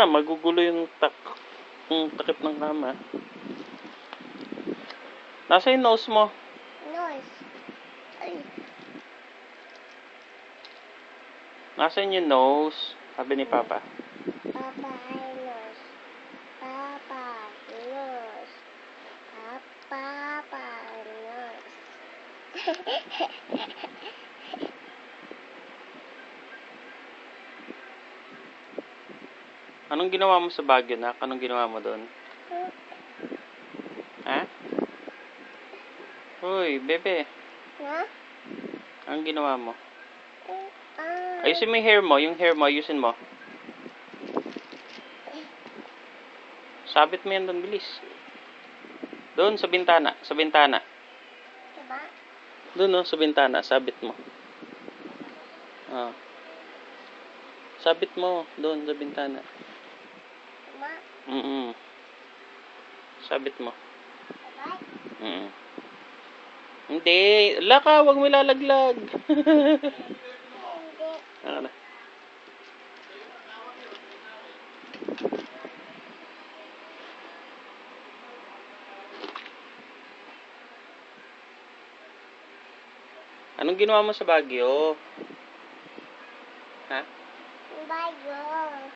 Magugulo yung takip ng kama. Nasa yung nose mo? Nose. Ay. Nasaan yung nose? Sabi ni Papa. Papa ay nose. Papa nose. Papa nose. Anong ginawa mo sa Baguio, nak? Anong ginawa mo doon? Ha? Uy, bebe. Na? Anong ginawa mo? Ah. Ayusin mo yung hair mo. Yung hair mo, ayusin mo. Sabit mo yan doon, bilis. Doon, sa bintana. Sa bintana. Diba? Doon, no, sa bintana. Sabit mo. Ah. Sabit mo. Doon, sa bintana. Diba? Sabit mo. Diba? Hindi. Laka, wag mo ilalaglag. Hindi. Ano na? Anong ginawa mo sa Baguio? Ha? Bago.